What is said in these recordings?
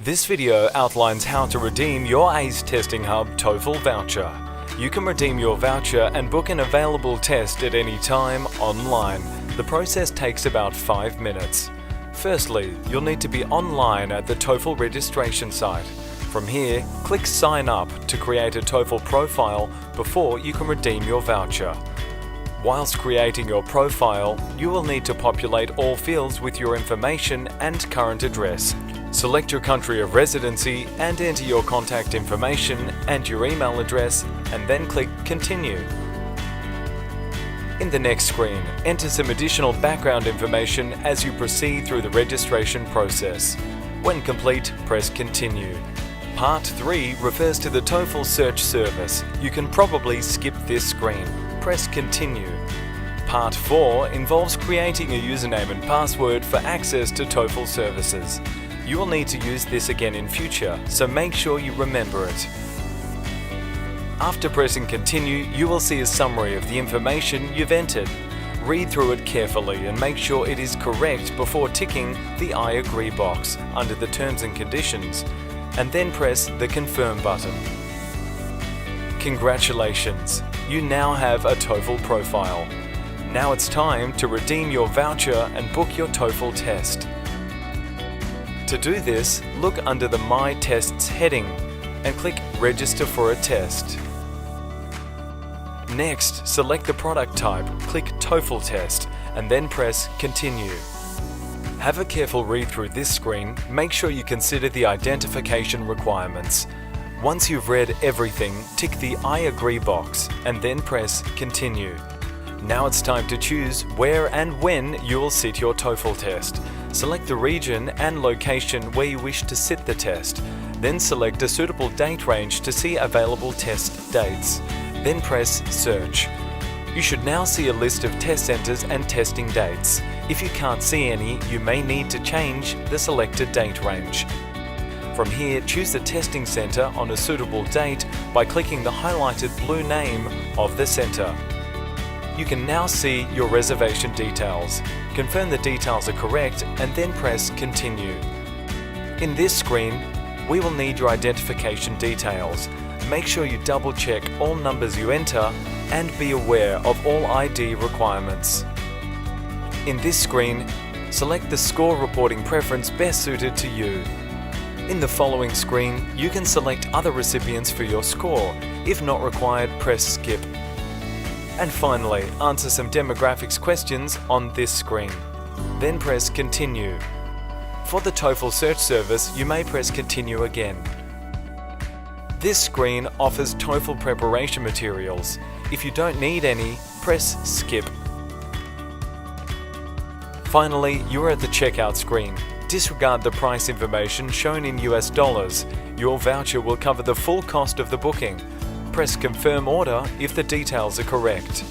This video outlines how to redeem your ACE Testing Hub TOEFL voucher. You can redeem your voucher and book an available test at any time online. The process takes about 5 minutes. Firstly, you'll need to be online at the TOEFL registration site. From here, click Sign Up to create a TOEFL profile before you can redeem your voucher. Whilst creating your profile, you will need to populate all fields with your information and current address. Select your country of residency and enter your contact information and your email address, and then click Continue. In the next screen, enter some additional background information as you proceed through the registration process. When complete, press Continue. Part 3 refers to the TOEFL search service. You can probably skip this screen. Press Continue. Part 4 involves creating a username and password for access to TOEFL services. You will need to use this again in future, so make sure you remember it. After pressing Continue, you will see a summary of the information you've entered. Read through it carefully and make sure it is correct before ticking the I agree box under the terms and conditions, and then press the Confirm button. Congratulations! You now have a TOEFL profile. Now it's time to redeem your voucher and book your TOEFL test. To do this, look under the My Tests heading and click Register for a test. Next, select the product type, click TOEFL Test, and then press Continue. Have a careful read through this screen. Make sure you consider the identification requirements. Once you've read everything, tick the I agree box and then press Continue. Now it's time to choose where and when you will sit your TOEFL test. Select the region and location where you wish to sit the test. Then select a suitable date range to see available test dates. Then press Search. You should now see a list of test centres and testing dates. If you can't see any, you may need to change the selected date range. From here, choose the testing centre on a suitable date by clicking the highlighted blue name of the centre. You can now see your reservation details. Confirm the details are correct and then press Continue. In this screen, we will need your identification details. Make sure you double check all numbers you enter and be aware of all ID requirements. In this screen, select the score reporting preference best suited to you. In the following screen, you can select other recipients for your score. If not required, press Skip. And finally, answer some demographics questions on this screen. Then press Continue. For the TOEFL search service, you may press Continue again. This screen offers TOEFL preparation materials. If you don't need any, press Skip. Finally, you are at the checkout screen. Disregard the price information shown in US dollars. Your voucher will cover the full cost of the booking. Press Confirm Order if the details are correct.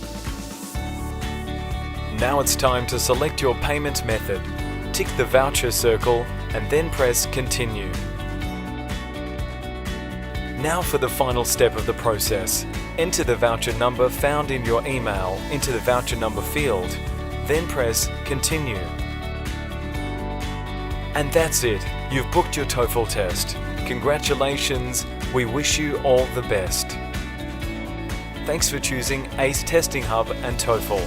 Now it's time to select your payment method. Tick the voucher circle and then press Continue. Now for the final step of the process. Enter the voucher number found in your email into the voucher number field, then press Continue. And that's it. You've booked your TOEFL test. Congratulations. We wish you all the best. Thanks for choosing ACE Testing Hub and TOEFL.